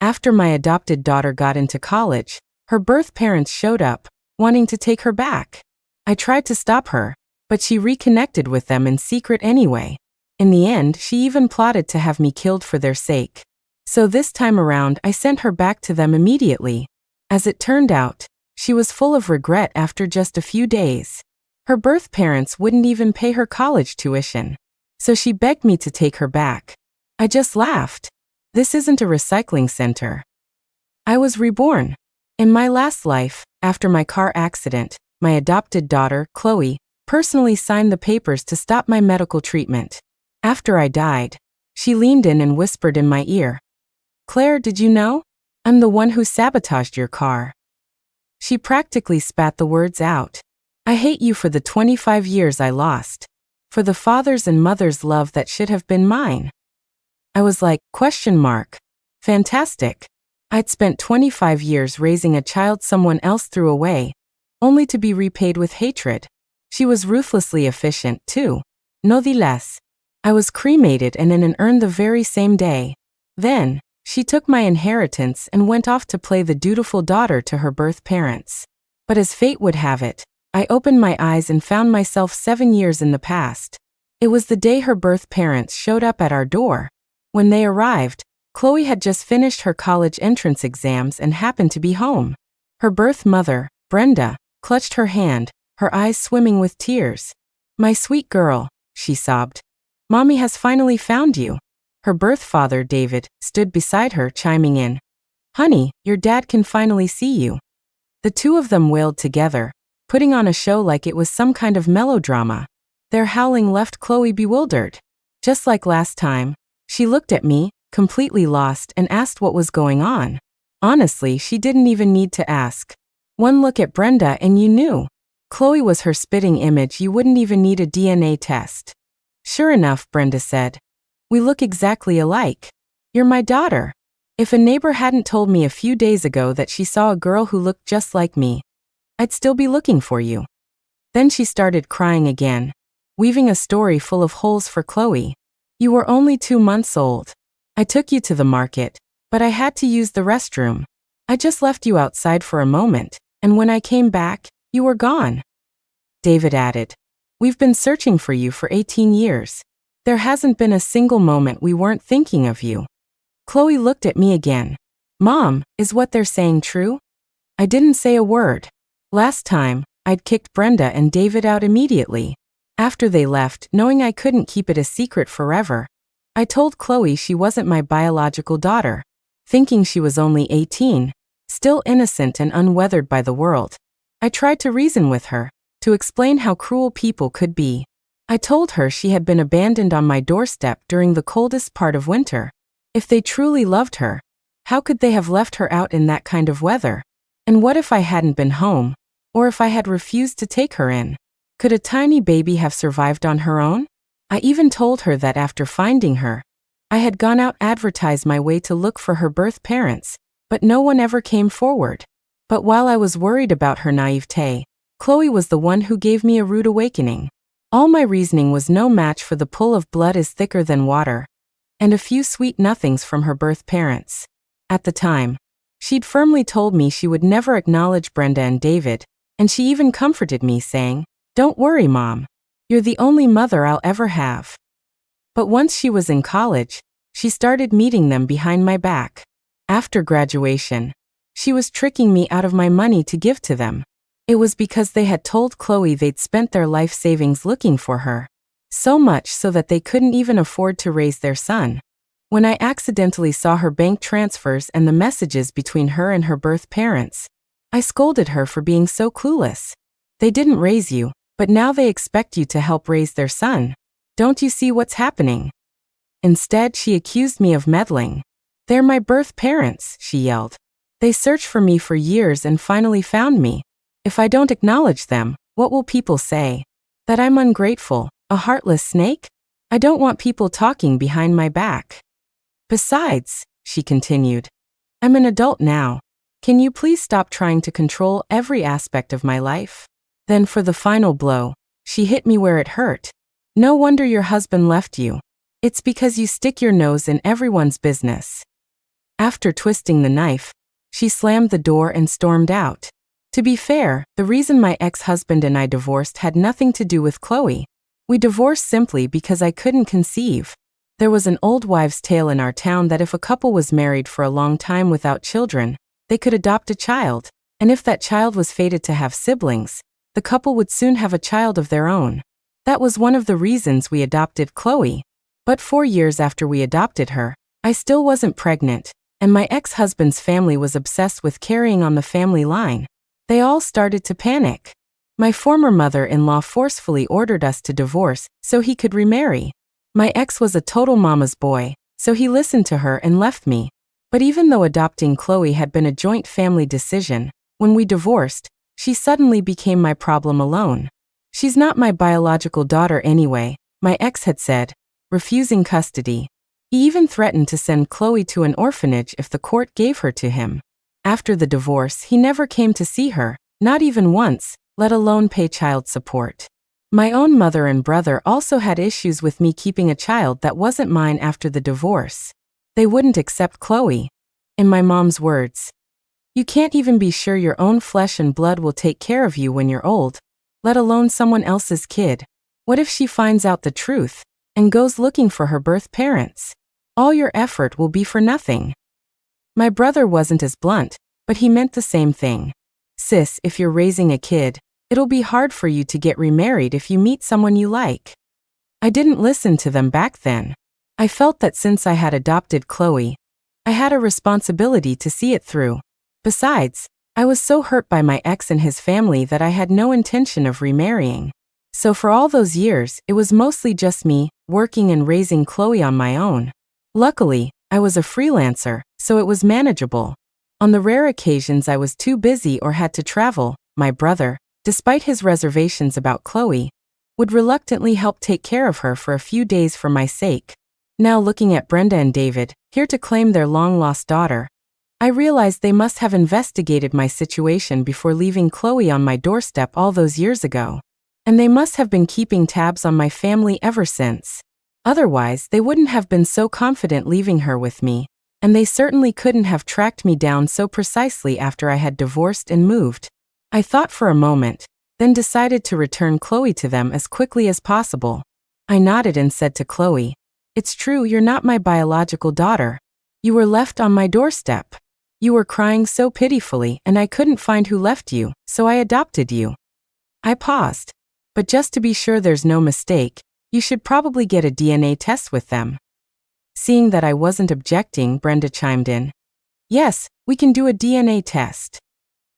After my adopted daughter got into college, her birth parents showed up, wanting to take her back. I tried to stop her, but she reconnected with them in secret anyway. In the end, she even plotted to have me killed for their sake. So this time around, I sent her back to them immediately. As it turned out, she was full of regret after just a few days. Her birth parents wouldn't even pay her college tuition. So she begged me to take her back. I just laughed. This isn't a recycling center. I was reborn. In my last life, after my car accident, my adopted daughter, Chloe, personally signed the papers to stop my medical treatment. After I died, she leaned in and whispered in my ear, "Claire, did you know? I'm the one who sabotaged your car." She practically spat the words out. I hate you for the 25 years I lost. For the father's and mother's love that should have been mine. I was like, ? Fantastic. I'd spent 25 years raising a child someone else threw away, only to be repaid with hatred. She was ruthlessly efficient, too. No di less. I was cremated and in an urn the very same day. Then, she took my inheritance and went off to play the dutiful daughter to her birth parents. But as fate would have it, I opened my eyes and found myself 7 years in the past. It was the day her birth parents showed up at our door. When they arrived, Chloe had just finished her college entrance exams and happened to be home. Her birth mother, Brenda, clutched her hand, her eyes swimming with tears. "My sweet girl," she sobbed. "Mommy has finally found you." Her birth father, David, stood beside her, chiming in, "Honey, your dad can finally see you." The two of them wailed together, putting on a show like it was some kind of melodrama. Their howling left Chloe bewildered. Just like last time, she looked at me, completely lost, and asked what was going on. Honestly, she didn't even need to ask. One look at Brenda and you knew. Chloe was her spitting image. You wouldn't even need a DNA test. "Sure enough," Brenda said. "We look exactly alike. You're my daughter. If a neighbor hadn't told me a few days ago that she saw a girl who looked just like me, I'd still be looking for you." Then she started crying again, weaving a story full of holes for Chloe. "You were only 2 months old. I took you to the market, but I had to use the restroom. I just left you outside for a moment, and when I came back, you were gone." David added, "We've been searching for you for 18 years. There hasn't been a single moment we weren't thinking of you." Chloe looked at me again. "Mom, is what they're saying true?" I didn't say a word. Last time, I'd kicked Brenda and David out immediately. After they left, knowing I couldn't keep it a secret forever, I told Chloe she wasn't my biological daughter. Thinking she was only 18, still innocent and unweathered by the world, I tried to reason with her, to explain how cruel people could be. I told her she had been abandoned on my doorstep during the coldest part of winter. If they truly loved her, how could they have left her out in that kind of weather? And what if I hadn't been home, or if I had refused to take her in? Could a tiny baby have survived on her own? I even told her that after finding her, I had gone out advertised my way to look for her birth parents, but no one ever came forward. But while I was worried about her naivete, Chloe was the one who gave me a rude awakening. All my reasoning was no match for the pull of blood is thicker than water, and a few sweet nothings from her birth parents. At the time, she'd firmly told me she would never acknowledge Brenda and David, and she even comforted me saying, "Don't worry, Mom. You're the only mother I'll ever have." But once she was in college, she started meeting them behind my back. After graduation, she was tricking me out of my money to give to them. It was because they had told Chloe they'd spent their life savings looking for her. So much so that they couldn't even afford to raise their son. When I accidentally saw her bank transfers and the messages between her and her birth parents, I scolded her for being so clueless. They didn't raise you, but now they expect you to help raise their son. Don't you see what's happening? Instead, she accused me of meddling. "They're my birth parents," she yelled. "They searched for me for years and finally found me. If I don't acknowledge them, what will people say? That I'm ungrateful, a heartless snake? I don't want people talking behind my back. Besides," she continued, "I'm an adult now. Can you please stop trying to control every aspect of my life?" Then for the final blow, she hit me where it hurt. "No wonder your husband left you. It's because you stick your nose in everyone's business." After twisting the knife, she slammed the door and stormed out. To be fair, the reason my ex-husband and I divorced had nothing to do with Chloe. We divorced simply because I couldn't conceive. There was an old wives' tale in our town that if a couple was married for a long time without children, they could adopt a child, and if that child was fated to have siblings, the couple would soon have a child of their own. That was one of the reasons we adopted Chloe. But 4 years after we adopted her, I still wasn't pregnant, and my ex-husband's family was obsessed with carrying on the family line. They all started to panic. My former mother-in-law forcefully ordered us to divorce so he could remarry. My ex was a total mama's boy, so he listened to her and left me. But even though adopting Chloe had been a joint family decision, when we divorced, she suddenly became my problem alone. She's not my biological daughter anyway, my ex had said, refusing custody. He even threatened to send Chloe to an orphanage if the court gave her to him. After the divorce, he never came to see her, not even once, let alone pay child support. My own mother and brother also had issues with me keeping a child that wasn't mine after the divorce. They wouldn't accept Chloe. In my mom's words, "You can't even be sure your own flesh and blood will take care of you when you're old, let alone someone else's kid. What if she finds out the truth and goes looking for her birth parents? All your effort will be for nothing." My brother wasn't as blunt, but he meant the same thing. "Sis, if you're raising a kid, it'll be hard for you to get remarried if you meet someone you like." I didn't listen to them back then. I felt that since I had adopted Chloe, I had a responsibility to see it through. Besides, I was so hurt by my ex and his family that I had no intention of remarrying. So for all those years, it was mostly just me, working and raising Chloe on my own. Luckily, I was a freelancer, so it was manageable. On the rare occasions I was too busy or had to travel, my brother, despite his reservations about Chloe, would reluctantly help take care of her for a few days for my sake. Now looking at Brenda and David, here to claim their long-lost daughter, I realized they must have investigated my situation before leaving Chloe on my doorstep all those years ago. And they must have been keeping tabs on my family ever since. Otherwise, they wouldn't have been so confident leaving her with me, and they certainly couldn't have tracked me down so precisely after I had divorced and moved. I thought for a moment, then decided to return Chloe to them as quickly as possible. I nodded and said to Chloe, "It's true, you're not my biological daughter. You were left on my doorstep. You were crying so pitifully and I couldn't find who left you, so I adopted you." I paused. "But just to be sure there's no mistake, you should probably get a DNA test with them." Seeing that I wasn't objecting, Brenda chimed in, "Yes, we can do a DNA test."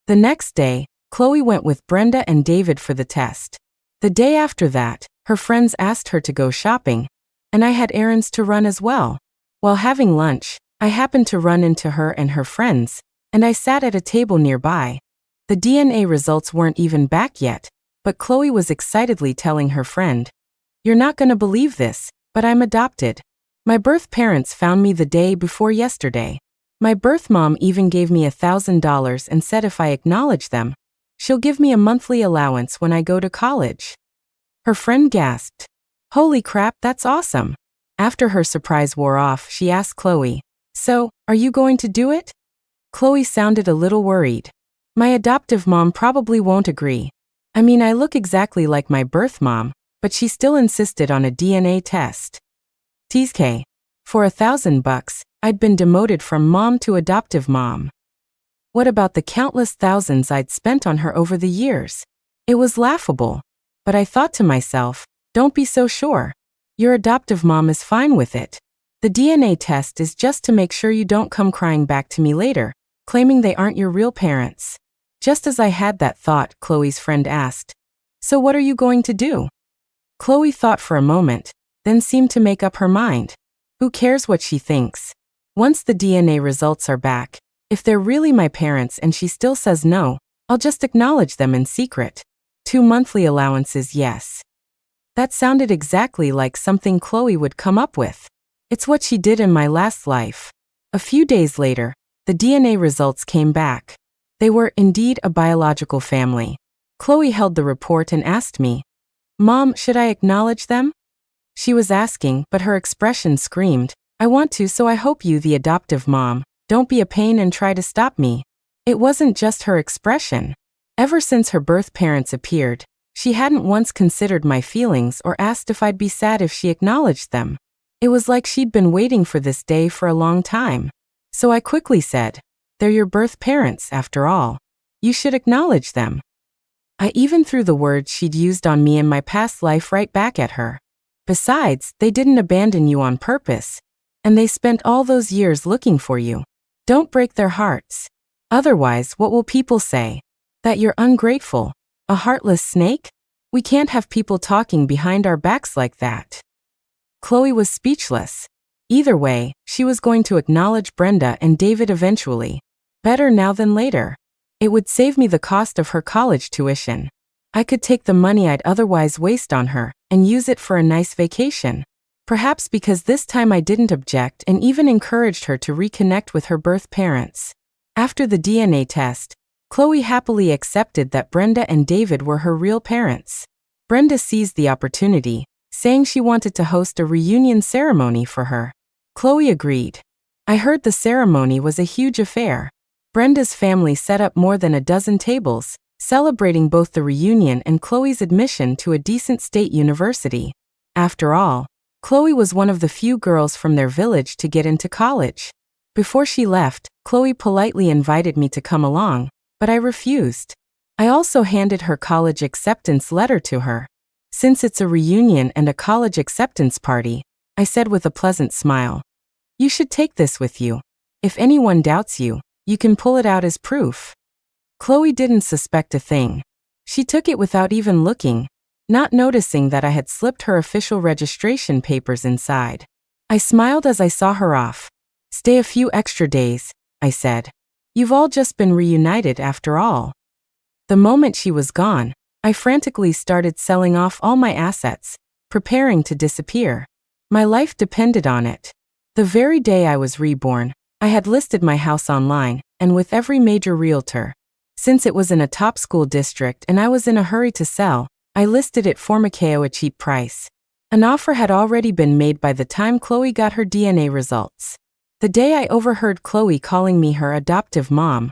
The next day, Chloe went with Brenda and David for the test. The day after that, her friends asked her to go shopping, and I had errands to run as well. While having lunch, I happened to run into her and her friends, and I sat at a table nearby. The DNA results weren't even back yet, but Chloe was excitedly telling her friend, "You're not gonna believe this, but I'm adopted. My birth parents found me the day before yesterday. My birth mom even gave me $1,000 and said if I acknowledge them, she'll give me a monthly allowance when I go to college." Her friend gasped, "Holy crap, that's awesome." After her surprise wore off, she asked Chloe, "So, are you going to do it?" Chloe sounded a little worried. "My adoptive mom probably won't agree. I mean, I look exactly like my birth mom, but she still insisted on a DNA test." TK. For $1,000, I'd been demoted from mom to adoptive mom. What about the countless thousands I'd spent on her over the years? It was laughable. But I thought to myself, don't be so sure. Your adoptive mom is fine with it. The DNA test is just to make sure you don't come crying back to me later, claiming they aren't your real parents. Just as I had that thought, Chloe's friend asked, "So what are you going to do?" Chloe thought for a moment, then seemed to make up her mind. Who cares what she thinks? Once the DNA results are back, if they're really my parents and she still says no, I'll just acknowledge them in secret. 2 monthly allowances, yes. That sounded exactly like something Chloe would come up with. It's what she did in my last life. A few days later, the DNA results came back. They were indeed a biological family. Chloe held the report and asked me, "Mom, should I acknowledge them?" She was asking, but her expression screamed, "I want to, so I hope you, the adoptive mom, Don't be a pain and try to stop me. It wasn't just her expression. Ever since her birth parents appeared, she hadn't once considered my feelings or asked if I'd be sad if she acknowledged them. It was like she'd been waiting for this day for a long time. So I quickly said, "They're your birth parents, after all. You should acknowledge them." I even threw the words she'd used on me in my past life right back at her. Besides, they didn't abandon you on purpose. And they spent all those years looking for you. Don't break their hearts. Otherwise, what will people say? That you're ungrateful, a heartless snake? We can't have people talking behind our backs like that. Chloe was speechless. Either way, she was going to acknowledge Brenda and David eventually. Better now than later. It would save me the cost of her college tuition. I could take the money I'd otherwise waste on her and use it for a nice vacation. Perhaps because this time I didn't object and even encouraged her to reconnect with her birth parents. After the DNA test, Chloe happily accepted that Brenda and David were her real parents. Brenda seized the opportunity, saying she wanted to host a reunion ceremony for her. Chloe agreed. I heard the ceremony was a huge affair. Brenda's family set up more than a dozen tables, celebrating both the reunion and Chloe's admission to a decent state university. After all, Chloe was one of the few girls from their village to get into college. Before she left, Chloe politely invited me to come along, but I refused. I also handed her college acceptance letter to her. Since it's a reunion and a college acceptance party, I said with a pleasant smile, "You should take this with you. If anyone doubts you, you can pull it out as proof." Chloe didn't suspect a thing. She took it without even looking, not noticing that I had slipped her official registration papers inside. I smiled as I saw her off. "Stay a few extra days," I said. "You've all just been reunited after all." The moment she was gone, I frantically started selling off all my assets, preparing to disappear. My life depended on it. The very day I was reborn, I had listed my house online, and with every major realtor. Since it was in a top school district and I was in a hurry to sell, I listed it for Mikao a cheap price. An offer had already been made by the time Chloe got her DNA results. The day I overheard Chloe calling me her adoptive mom,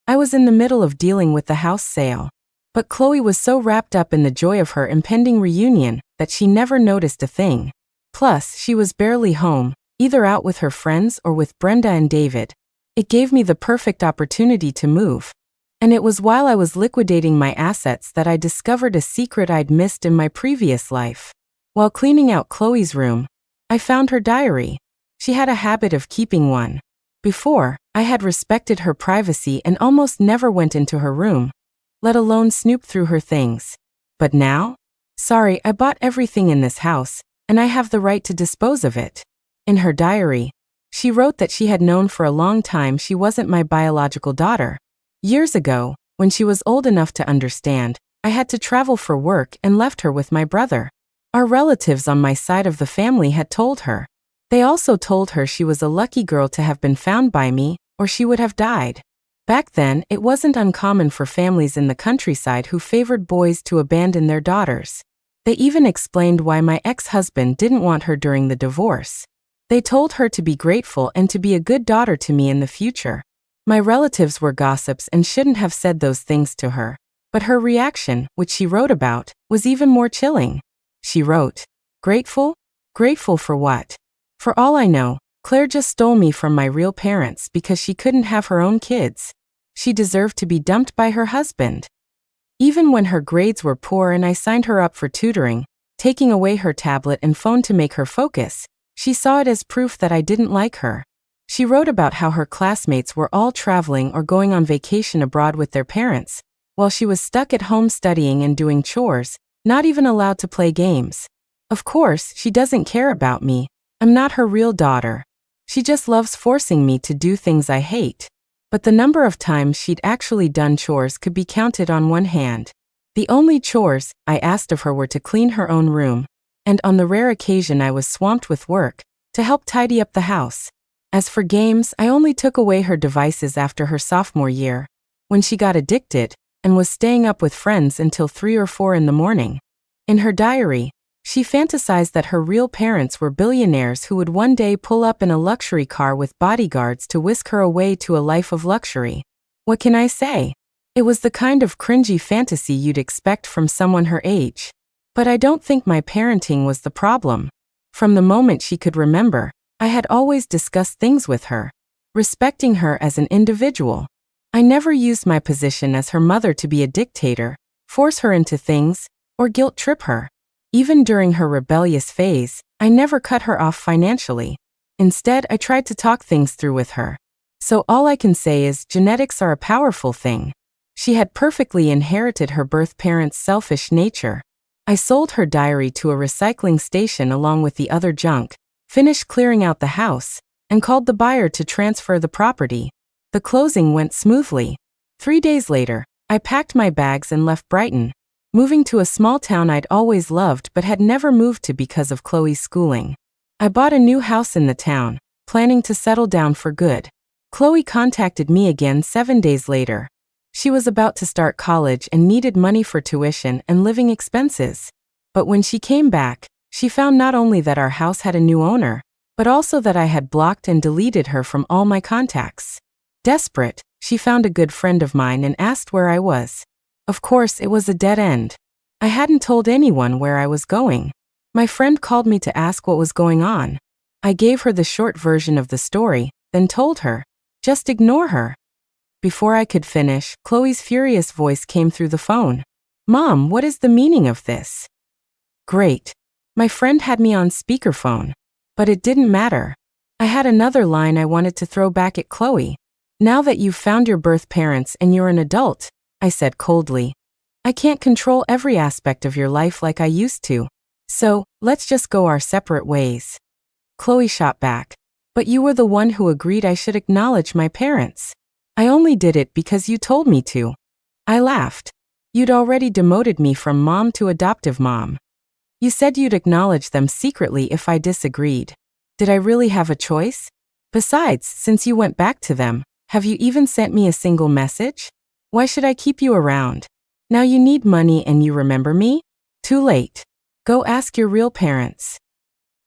I was in the middle of dealing with the house sale. But Chloe was so wrapped up in the joy of her impending reunion that she never noticed a thing. Plus, she was barely home, either out with her friends or with Brenda and David. It gave me the perfect opportunity to move. And it was while I was liquidating my assets that I discovered a secret I'd missed in my previous life. While cleaning out Chloe's room, I found her diary. She had a habit of keeping one. Before, I had respected her privacy and almost never went into her room, let alone snoop through her things. But now? Sorry, I bought everything in this house, and I have the right to dispose of it. In her diary, she wrote that she had known for a long time she wasn't my biological daughter. Years ago, when she was old enough to understand, I had to travel for work and left her with my brother. Our relatives on my side of the family had told her. They also told her she was a lucky girl to have been found by me, or she would have died. Back then, it wasn't uncommon for families in the countryside who favored boys to abandon their daughters. They even explained why my ex-husband didn't want her during the divorce. They told her to be grateful and to be a good daughter to me in the future. My relatives were gossips and shouldn't have said those things to her. But her reaction, which she wrote about, was even more chilling. She wrote, "Grateful? Grateful for what? For all I know, Claire just stole me from my real parents because she couldn't have her own kids. She deserved to be dumped by her husband." Even when her grades were poor and I signed her up for tutoring, taking away her tablet and phone to make her focus, she saw it as proof that I didn't like her. She wrote about how her classmates were all traveling or going on vacation abroad with their parents, while she was stuck at home studying and doing chores, not even allowed to play games. Of course, she doesn't care about me. I'm not her real daughter. She just loves forcing me to do things I hate. But the number of times she'd actually done chores could be counted on one hand. The only chores I asked of her were to clean her own room, and on the rare occasion I was swamped with work, to help tidy up the house. As for games, I only took away her devices after her sophomore year, when she got addicted, and was staying up with friends until 3 or 4 in the morning. In her diary, She fantasized that her real parents were billionaires who would one day pull up in a luxury car with bodyguards to whisk her away to a life of luxury. What can I say? It was the kind of cringy fantasy you'd expect from someone her age. But I don't think my parenting was the problem. From the moment she could remember, I had always discussed things with her, respecting her as an individual. I never used my position as her mother to be a dictator, force her into things, or guilt trip her. Even during her rebellious phase, I never cut her off financially. Instead, I tried to talk things through with her. So all I can say is genetics are a powerful thing. She had perfectly inherited her birth parents' selfish nature. I sold her diary to a recycling station along with the other junk, finished clearing out the house, and called the buyer to transfer the property. The closing went smoothly. 3 days later, I packed my bags and left Brighton, moving to a small town I'd always loved but had never moved to because of Chloe's schooling. I bought a new house in the town, planning to settle down for good. Chloe contacted me again 7 days later. She was about to start college and needed money for tuition and living expenses. But when she came back, she found not only that our house had a new owner, but also that I had blocked and deleted her from all my contacts. Desperate, she found a good friend of mine and asked where I was. Of course, it was a dead end. I hadn't told anyone where I was going. My friend called me to ask what was going on. I gave her the short version of the story, then told her, just ignore her. Before I could finish, Chloe's furious voice came through the phone. Mom, what is the meaning of this? Great. My friend had me on speakerphone. But it didn't matter. I had another line I wanted to throw back at Chloe. Now that you've found your birth parents and you're an adult, I said coldly, I can't control every aspect of your life like I used to. So, let's just go our separate ways. Chloe shot back. But you were the one who agreed I should acknowledge my parents. I only did it because you told me to. I laughed. You'd already demoted me from mom to adoptive mom. You said you'd acknowledge them secretly if I disagreed. Did I really have a choice? Besides, since you went back to them, have you even sent me a single message? Why should I keep you around? Now you need money and you remember me? Too late. Go ask your real parents.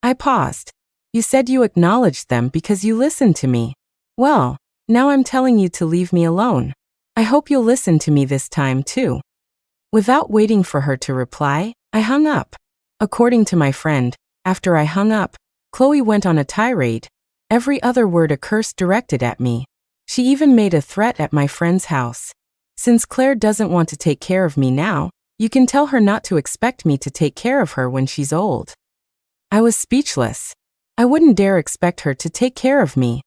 I paused. You said you acknowledged them because you listened to me. Well, now I'm telling you to leave me alone. I hope you'll listen to me this time too. Without waiting for her to reply, I hung up. According to my friend, after I hung up, Chloe went on a tirade, every other word a curse directed at me. She even made a threat at my friend's house. Since Claire doesn't want to take care of me now, you can tell her not to expect me to take care of her when she's old. I was speechless. I wouldn't dare expect her to take care of me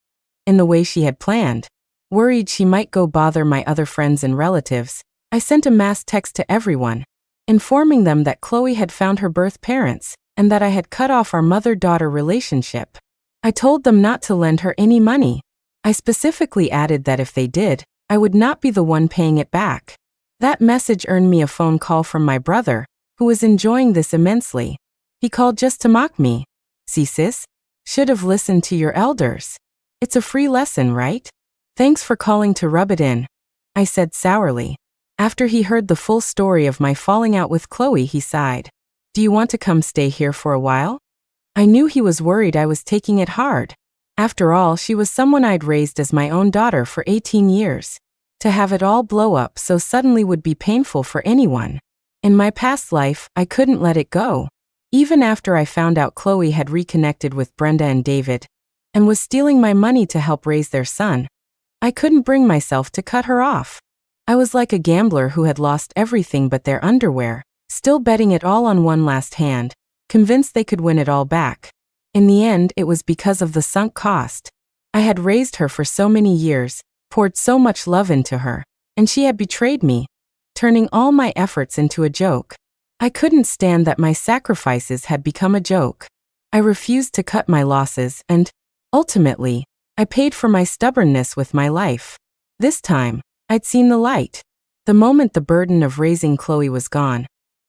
in the way she had planned. Worried she might go bother my other friends and relatives, I sent a mass text to everyone, informing them that Chloe had found her birth parents and that I had cut off our mother-daughter relationship. I told them not to lend her any money. I specifically added that if they did, I would not be the one paying it back. That message earned me a phone call from my brother, who was enjoying this immensely. He called just to mock me. See sis? Should have listened to your elders. It's a free lesson, right? Thanks for calling to rub it in, I said sourly. After he heard the full story of my falling out with Chloe, he sighed. Do you want to come stay here for a while? I knew he was worried I was taking it hard. After all, she was someone I'd raised as my own daughter for 18 years. To have it all blow up so suddenly would be painful for anyone. In my past life, I couldn't let it go. Even after I found out Chloe had reconnected with Brenda and David, and was stealing my money to help raise their son, I couldn't bring myself to cut her off. I was like a gambler who had lost everything but their underwear, still betting it all on one last hand, convinced they could win it all back. In the end, it was because of the sunk cost. I had raised her for so many years, poured so much love into her, and she had betrayed me, turning all my efforts into a joke. I couldn't stand that my sacrifices had become a joke. I refused to cut my losses and, ultimately, I paid for my stubbornness with my life. This time, I'd seen the light. The moment the burden of raising Chloe was gone,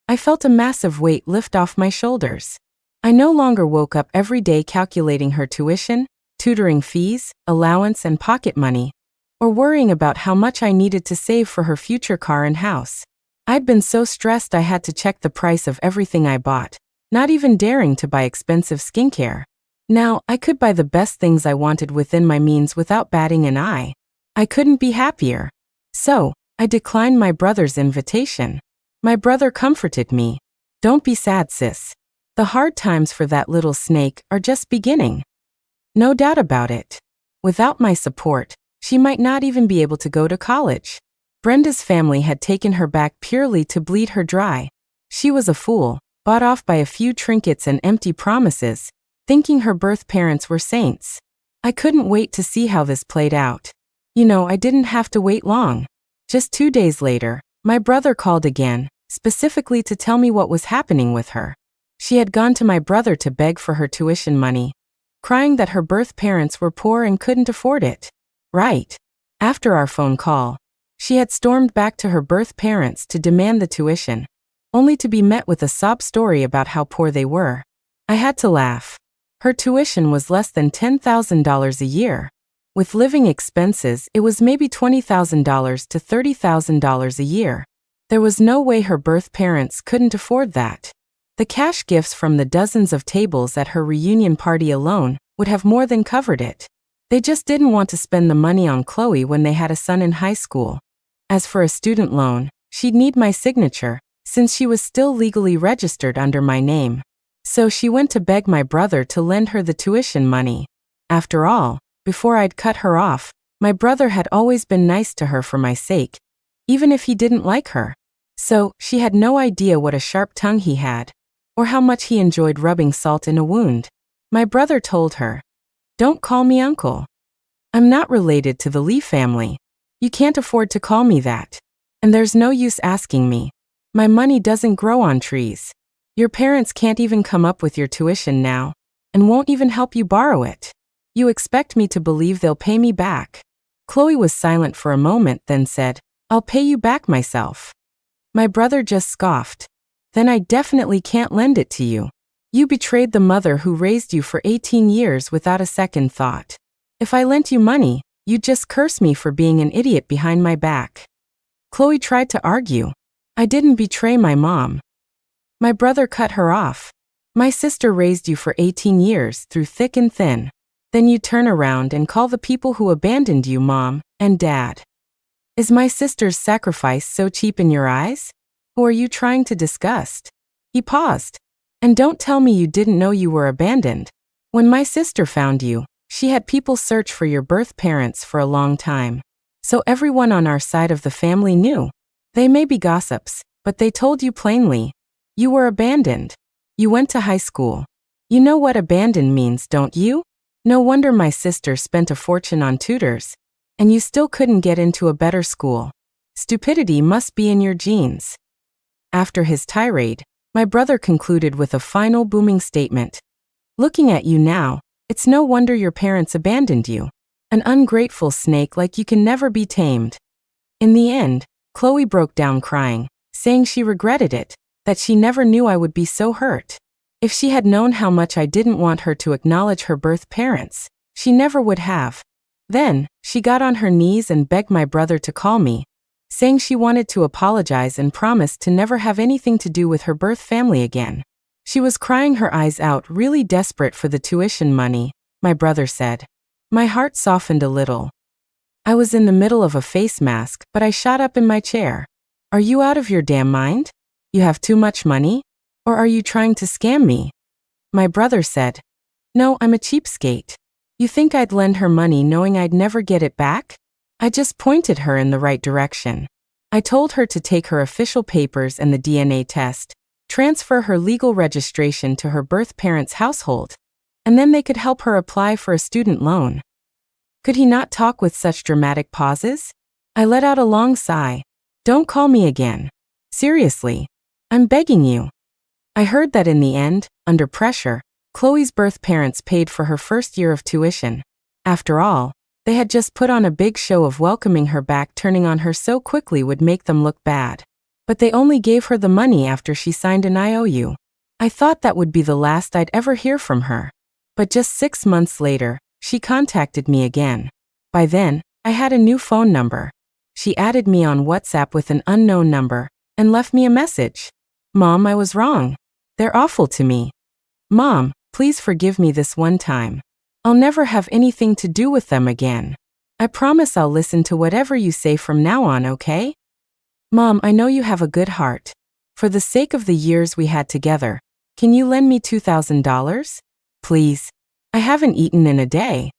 I felt a massive weight lift off my shoulders. I no longer woke up every day calculating her tuition, tutoring fees, allowance and pocket money, or worrying about how much I needed to save for her future car and house. I'd been so stressed I had to check the price of everything I bought, not even daring to buy expensive skincare. Now, I could buy the best things I wanted within my means without batting an eye. I couldn't be happier. So, I declined my brother's invitation. My brother comforted me. Don't be sad, sis. The hard times for that little snake are just beginning. No doubt about it. Without my support, she might not even be able to go to college. Brenda's family had taken her back purely to bleed her dry. She was a fool, bought off by a few trinkets and empty promises, thinking her birth parents were saints. I couldn't wait to see how this played out. I didn't have to wait long. Just 2 days later, my brother called again, specifically to tell me what was happening with her. She had gone to my brother to beg for her tuition money, crying that her birth parents were poor and couldn't afford it. Right. After our phone call, she had stormed back to her birth parents to demand the tuition, only to be met with a sob story about how poor they were. I had to laugh. Her tuition was less than $10,000 a year. With living expenses, it was maybe $20,000 to $30,000 a year. There was no way her birth parents couldn't afford that. The cash gifts from the dozens of tables at her reunion party alone would have more than covered it. They just didn't want to spend the money on Chloe when they had a son in high school. As for a student loan, she'd need my signature, since she was still legally registered under my name. So she went to beg my brother to lend her the tuition money. After all, before I'd cut her off, my brother had always been nice to her for my sake, even if he didn't like her. So, she had no idea what a sharp tongue he had, or how much he enjoyed rubbing salt in a wound. My brother told her, "Don't call me uncle. I'm not related to the Lee family. You can't afford to call me that. And there's no use asking me. My money doesn't grow on trees. Your parents can't even come up with your tuition now, and won't even help you borrow it. You expect me to believe they'll pay me back?" Chloe was silent for a moment, then said, "I'll pay you back myself." My brother just scoffed. "Then I definitely can't lend it to you. You betrayed the mother who raised you for 18 years without a second thought. If I lent you money, you'd just curse me for being an idiot behind my back." Chloe tried to argue. "I didn't betray my mom." My brother cut her off. "My sister raised you for 18 years through thick and thin. Then you turn around and call the people who abandoned you mom and dad. Is my sister's sacrifice so cheap in your eyes? Who are you trying to disgust?" He paused. "And don't tell me you didn't know you were abandoned. When my sister found you, she had people search for your birth parents for a long time. So everyone on our side of the family knew. They may be gossips, but they told you plainly. You were abandoned. You went to high school. You know what abandoned means, don't you? No wonder my sister spent a fortune on tutors, and you still couldn't get into a better school. Stupidity must be in your genes." After his tirade, my brother concluded with a final booming statement. "Looking at you now, it's no wonder your parents abandoned you. An ungrateful snake like you can never be tamed." In the end, Chloe broke down crying, saying she regretted it, that she never knew I would be so hurt. If she had known how much I didn't want her to acknowledge her birth parents, she never would have. Then, she got on her knees and begged my brother to call me, saying she wanted to apologize and promised to never have anything to do with her birth family again. She was crying her eyes out, really desperate for the tuition money, my brother said. My heart softened a little. I was in the middle of a face mask, but I shot up in my chair. "Are you out of your damn mind? You have too much money? Or are you trying to scam me?" My brother said, "No, I'm a cheapskate. You think I'd lend her money knowing I'd never get it back? I just pointed her in the right direction. I told her to take her official papers and the DNA test, transfer her legal registration to her birth parents' household, and then they could help her apply for a student loan." Could he not talk with such dramatic pauses? I let out a long sigh. "Don't call me again. Seriously. I'm begging you." I heard that in the end, under pressure, Chloe's birth parents paid for her first year of tuition. After all, they had just put on a big show of welcoming her back. Turning on her so quickly would make them look bad. But they only gave her the money after she signed an IOU. I thought that would be the last I'd ever hear from her. But just 6 months later, she contacted me again. By then, I had a new phone number. She added me on WhatsApp with an unknown number, and left me a message. "Mom, I was wrong. They're awful to me. Mom, please forgive me this one time. I'll never have anything to do with them again. I promise I'll listen to whatever you say from now on, okay? Mom, I know you have a good heart. For the sake of the years we had together, can you lend me $2,000? Please. I haven't eaten in a day.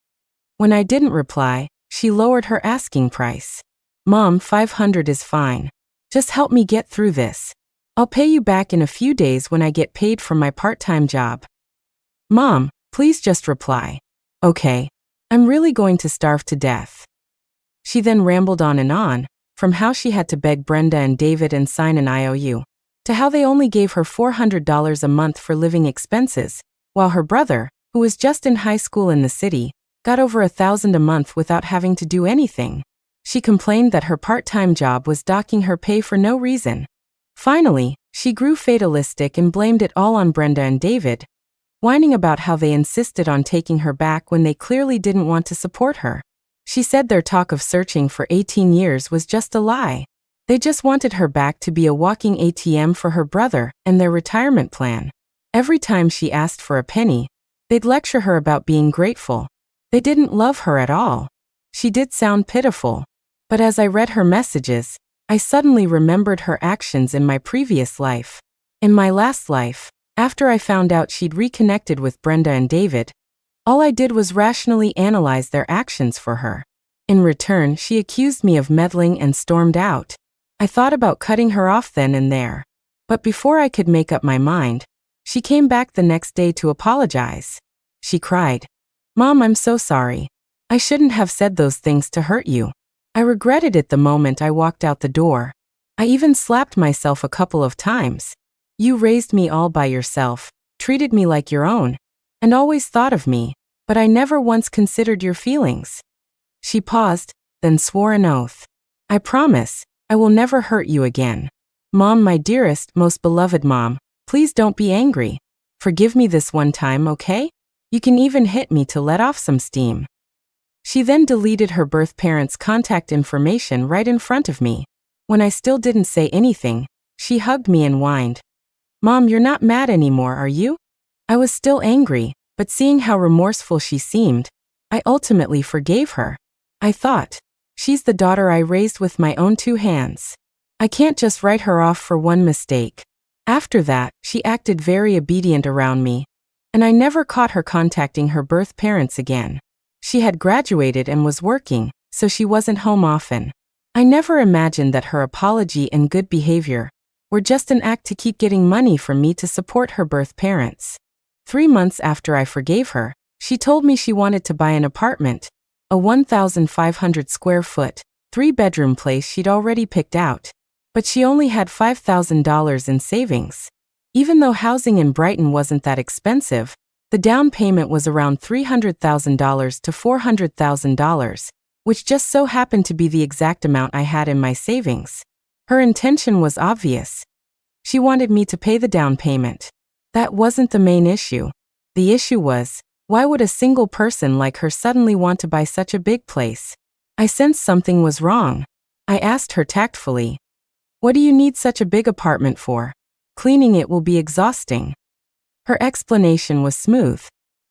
When I didn't reply, she lowered her asking price. Mom, $500 is fine. Just help me get through this. I'll pay you back in a few days when I get paid from my part-time job. Mom, please just reply. Okay. I'm really going to starve to death. She then rambled on, from how she had to beg Brenda and David and sign an IOU, to how they only gave her $400 a month for living expenses, while her brother, who was just in high school in the city, got over $1,000 a month without having to do anything. She complained that her part-time job was docking her pay for no reason. Finally, she grew fatalistic and blamed it all on Brenda and David, whining about how they insisted on taking her back when they clearly didn't want to support her. She said their talk of searching for 18 years was just a lie. They just wanted her back to be a walking ATM for her brother and their retirement plan. Every time she asked for a penny, they'd lecture her about being grateful. They didn't love her at all. She did sound pitiful. But as I read her messages, I suddenly remembered her actions in my previous life. In my last life, after I found out she'd reconnected with Brenda and David, all I did was rationally analyze their actions for her. In return, she accused me of meddling and stormed out. I thought about cutting her off then and there. But before I could make up my mind, she came back the next day to apologize. She cried, "Mom, I'm so sorry. I shouldn't have said those things to hurt you. I regretted it the moment I walked out the door. I even slapped myself a couple of times. You raised me all by yourself, treated me like your own, and always thought of me, but I never once considered your feelings." She paused, then swore an oath. "I promise, I will never hurt you again. Mom, my dearest, most beloved mom, please don't be angry. Forgive me this one time, okay? You can even hit me to let off some steam." She then deleted her birth parents' contact information right in front of me. When I still didn't say anything, she hugged me and whined, "Mom, you're not mad anymore, are you?" I was still angry, but seeing how remorseful she seemed, I ultimately forgave her. I thought, she's the daughter I raised with my own two hands. I can't just write her off for one mistake. After that, she acted very obedient around me, and I never caught her contacting her birth parents again. She had graduated and was working, so she wasn't home often. I never imagined that her apology and good behavior were just an act to keep getting money from me to support her birth parents. 3 months after I forgave her, she told me she wanted to buy an apartment, a 1,500 square foot, 3-bedroom place she'd already picked out. But she only had $5,000 in savings. Even though housing in Brighton wasn't that expensive, the down payment was around $300,000 to $400,000, which just so happened to be the exact amount I had in my savings. Her intention was obvious. She wanted me to pay the down payment. That wasn't the main issue. The issue was, why would a single person like her suddenly want to buy such a big place? I sensed something was wrong. I asked her tactfully, "What do you need such a big apartment for? Cleaning it will be exhausting." Her explanation was smooth.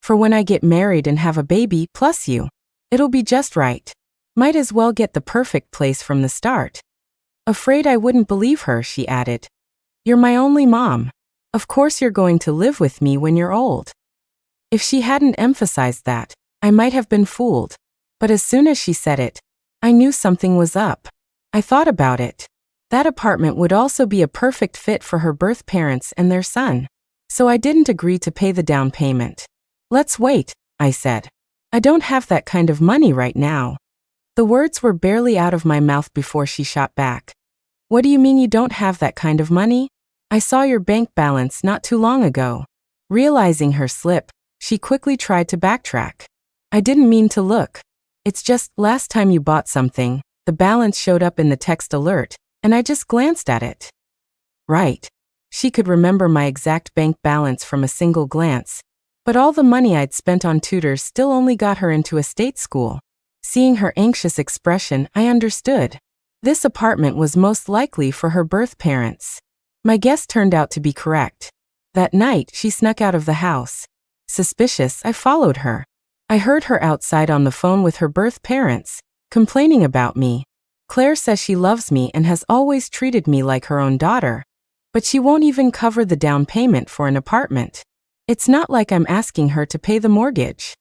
"For when I get married and have a baby, plus you. It'll be just right. Might as well get the perfect place from the start." Afraid I wouldn't believe her, she added, "You're my only mom. Of course you're going to live with me when you're old." If she hadn't emphasized that, I might have been fooled. But as soon as she said it, I knew something was up. I thought about it. That apartment would also be a perfect fit for her birth parents and their son. So I didn't agree to pay the down payment. "Let's wait," I said. "I don't have that kind of money right now." The words were barely out of my mouth before she shot back, "What do you mean you don't have that kind of money? I saw your bank balance not too long ago." Realizing her slip, she quickly tried to backtrack. "I didn't mean to look. It's just, last time you bought something, the balance showed up in the text alert, and I just glanced at it." Right. She could remember my exact bank balance from a single glance, but all the money I'd spent on tutors still only got her into a state school. Seeing her anxious expression, I understood. This apartment was most likely for her birth parents. My guess turned out to be correct. That night, she snuck out of the house. Suspicious, I followed her. I heard her outside on the phone with her birth parents, complaining about me. Claire says she loves me and has always treated me like her own daughter, but she won't even cover the down payment for an apartment. It's not like I'm asking her to pay the mortgage.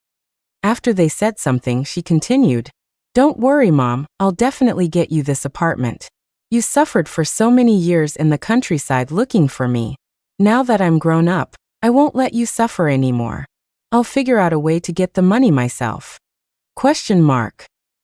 After they said something, she continued, "Don't worry, Mom, I'll definitely get you this apartment. You suffered for so many years in the countryside looking for me. Now that I'm grown up, I won't let you suffer anymore. I'll figure out a way to get the money myself."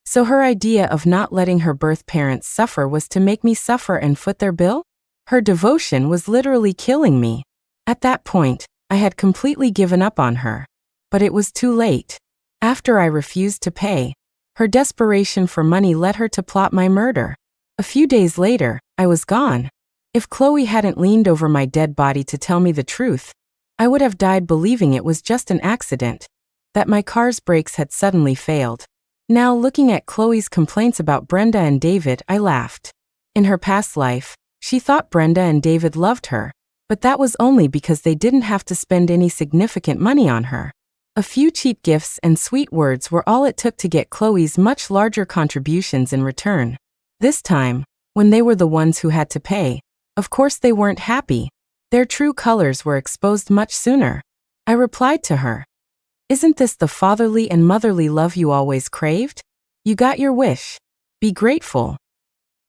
So her idea of not letting her birth parents suffer was to make me suffer and foot their bill? Her devotion was literally killing me. At that point, I had completely given up on her. But it was too late. After I refused to pay, her desperation for money led her to plot my murder. A few days later, I was gone. If Chloe hadn't leaned over my dead body to tell me the truth, I would have died believing it was just an accident, that my car's brakes had suddenly failed. Now, looking at Chloe's complaints about Brenda and David, I laughed. In her past life, she thought Brenda and David loved her, but that was only because they didn't have to spend any significant money on her. A few cheap gifts and sweet words were all it took to get Chloe's much larger contributions in return. This time, when they were the ones who had to pay, of course they weren't happy. Their true colors were exposed much sooner. I replied to her, "Isn't this the fatherly and motherly love you always craved? You got your wish. Be grateful."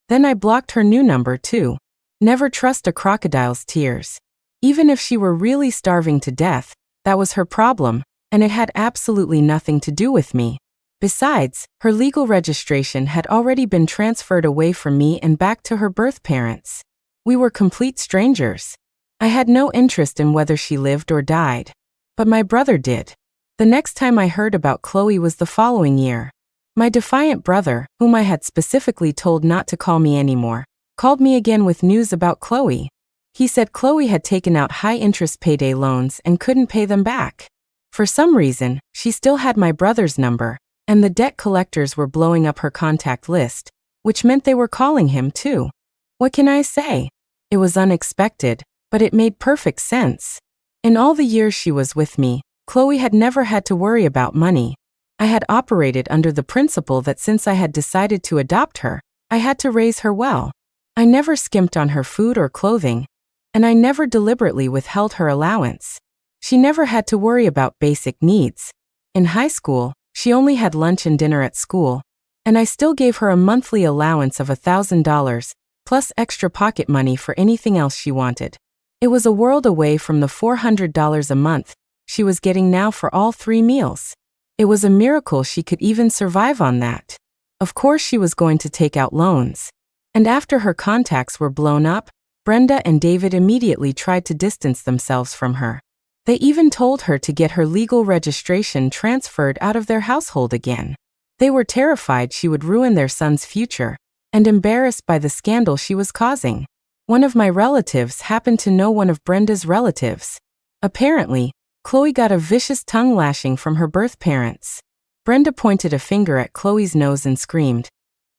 Then I blocked her new number too. Never trust a crocodile's tears. Even if she were really starving to death, that was her problem, and it had absolutely nothing to do with me. Besides, her legal registration had already been transferred away from me and back to her birth parents. We were complete strangers. I had no interest in whether she lived or died. But my brother did. The next time I heard about Chloe was the following year. My defiant brother, whom I had specifically told not to call me anymore, called me again with news about Chloe. He said Chloe had taken out high-interest payday loans and couldn't pay them back. For some reason, she still had my brother's number, and the debt collectors were blowing up her contact list, which meant they were calling him too. What can I say? It was unexpected, but it made perfect sense. In all the years she was with me, Chloe had never had to worry about money. I had operated under the principle that since I had decided to adopt her, I had to raise her well. I never skimped on her food or clothing, and I never deliberately withheld her allowance. She never had to worry about basic needs. In high school, she only had lunch and dinner at school, and I still gave her a monthly allowance of $1,000, plus extra pocket money for anything else she wanted. It was a world away from the $400 a month she was getting now for all 3 meals. It was a miracle she could even survive on that. Of course she was going to take out loans. And after her contacts were blown up, Brenda and David immediately tried to distance themselves from her. They even told her to get her legal registration transferred out of their household again. They were terrified she would ruin their son's future, and embarrassed by the scandal she was causing. One of my relatives happened to know one of Brenda's relatives. Apparently, Chloe got a vicious tongue lashing from her birth parents. Brenda pointed a finger at Chloe's nose and screamed,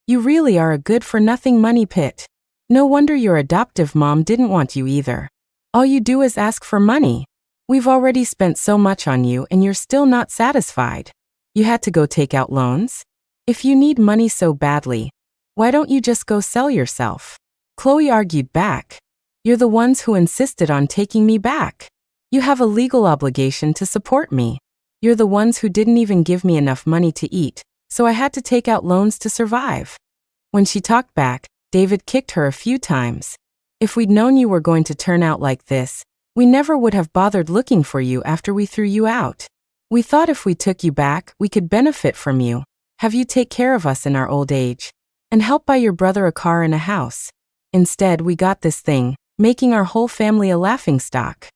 "You really are a good-for-nothing money pit. No wonder your adoptive mom didn't want you either. All you do is ask for money. We've already spent so much on you and you're still not satisfied. You had to go take out loans? If you need money so badly, why don't you just go sell yourself?" Chloe argued back, "You're the ones who insisted on taking me back. You have a legal obligation to support me. You're the ones who didn't even give me enough money to eat, so I had to take out loans to survive." When she talked back, David kicked her a few times. "If we'd known you were going to turn out like this, we never would have bothered looking for you after we threw you out. We thought if we took you back, we could benefit from you, have you take care of us in our old age, and help buy your brother a car and a house. Instead, we got this thing, making our whole family a laughingstock."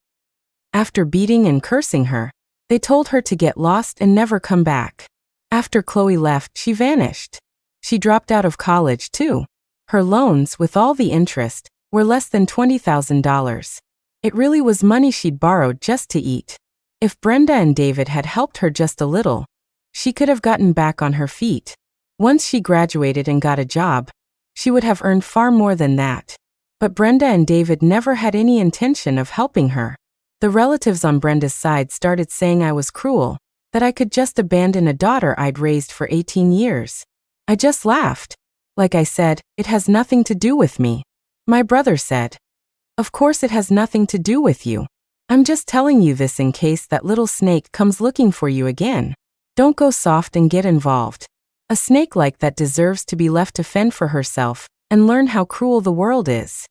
After beating and cursing her, they told her to get lost and never come back. After Chloe left, she vanished. She dropped out of college too. Her loans, with all the interest, were less than $20,000. It really was money she'd borrowed just to eat. If Brenda and David had helped her just a little, she could have gotten back on her feet. Once she graduated and got a job, she would have earned far more than that. But Brenda and David never had any intention of helping her. The relatives on Brenda's side started saying I was cruel, that I could just abandon a daughter I'd raised for 18 years. I just laughed. Like I said, it has nothing to do with me. My brother said, "Of course it has nothing to do with you. I'm just telling you this in case that little snake comes looking for you again. Don't go soft and get involved. A snake like that deserves to be left to fend for herself and learn how cruel the world is."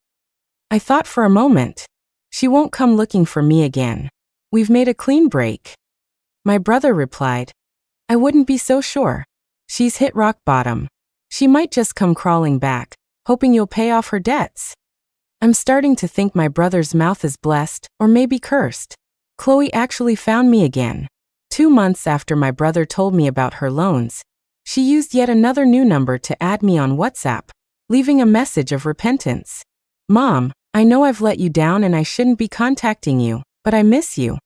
I thought for a moment. She won't come looking for me again. We've made a clean break. My brother replied, "I wouldn't be so sure. She's hit rock bottom. She might just come crawling back, hoping you'll pay off her debts." I'm starting to think my brother's mouth is blessed, or maybe cursed. Chloe actually found me again. 2 months after my brother told me about her loans, she used yet another new number to add me on WhatsApp, leaving a message of repentance. "Mom, I know I've let you down and I shouldn't be contacting you, but I miss you!"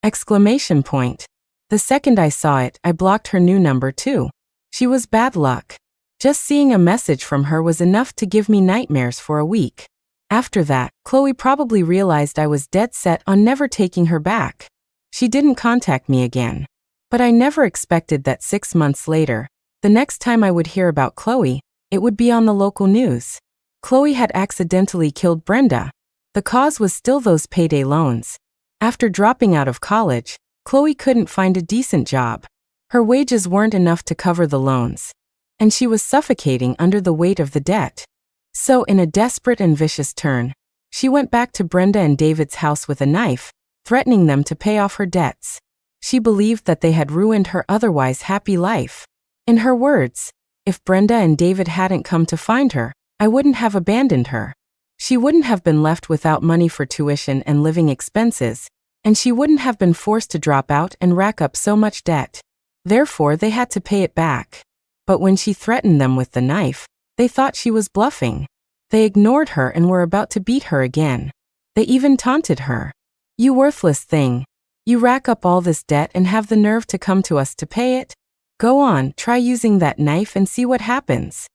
Exclamation point. The second I saw it, I blocked her new number too. She was bad luck. Just seeing a message from her was enough to give me nightmares for a week. After that, Chloe probably realized I was dead set on never taking her back. She didn't contact me again. But I never expected that 6 months later, the next time I would hear about Chloe, it would be on the local news. Chloe had accidentally killed Brenda. The cause was still those payday loans. After dropping out of college, Chloe couldn't find a decent job. Her wages weren't enough to cover the loans, and she was suffocating under the weight of the debt. So, in a desperate and vicious turn, she went back to Brenda and David's house with a knife, threatening them to pay off her debts. She believed that they had ruined her otherwise happy life. In her words, "If Brenda and David hadn't come to find her, I wouldn't have abandoned her. She wouldn't have been left without money for tuition and living expenses, and she wouldn't have been forced to drop out and rack up so much debt. Therefore, they had to pay it back." But when she threatened them with the knife, they thought she was bluffing. They ignored her and were about to beat her again. They even taunted her. "You worthless thing. You rack up all this debt and have the nerve to come to us to pay it? Go on, try using that knife and see what happens."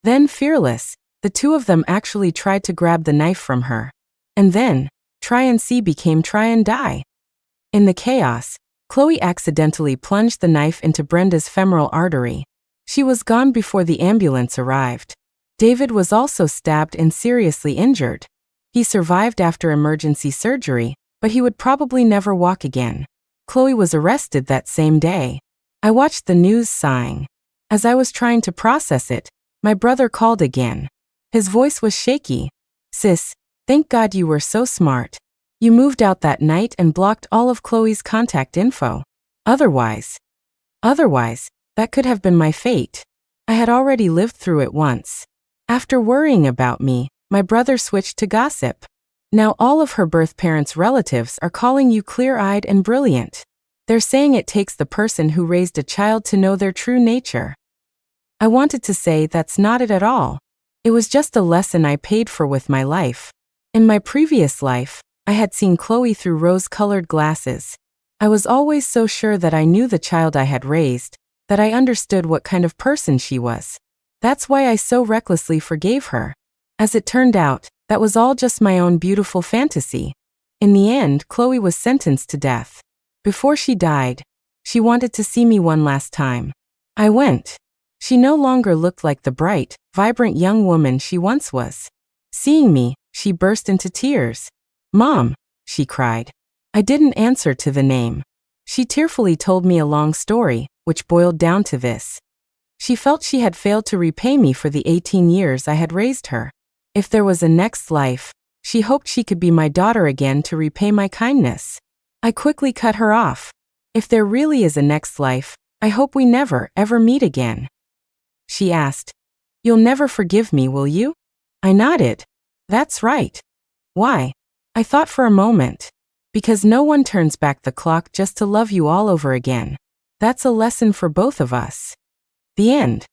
Then, fearless, the two of them actually tried to grab the knife from her. And then, try and see became try and die. In the chaos, Chloe accidentally plunged the knife into Brenda's femoral artery. She was gone before the ambulance arrived. David was also stabbed and seriously injured. He survived after emergency surgery, but he would probably never walk again. Chloe was arrested that same day. I watched the news sighing. As I was trying to process it, my brother called again. His voice was shaky. "Sis, thank God you were so smart. You moved out that night and blocked all of Chloe's contact info. Otherwise, that could have been my fate. I had already lived through it once." After worrying about me, my brother switched to gossip. "Now all of her birth parents' relatives are calling you clear-eyed and brilliant. They're saying it takes the person who raised a child to know their true nature." I wanted to say that's not it at all. It was just a lesson I paid for with my life. In my previous life, I had seen Chloe through rose-colored glasses. I was always so sure that I knew the child I had raised, that I understood what kind of person she was. That's why I so recklessly forgave her. As it turned out, that was all just my own beautiful fantasy. In the end, Chloe was sentenced to death. Before she died, she wanted to see me one last time. I went. She no longer looked like the bright, vibrant young woman she once was. Seeing me, she burst into tears. "Mom," she cried. I didn't answer to the name. She tearfully told me a long story, which boiled down to this. She felt she had failed to repay me for the 18 years I had raised her. If there was a next life, she hoped she could be my daughter again to repay my kindness. I quickly cut her off. If there really is a next life, I hope we never, ever meet again. She asked, "You'll never forgive me, will you?" I nodded. That's right. Why? I thought for a moment. Because no one turns back the clock just to love you all over again. That's a lesson for both of us. The end.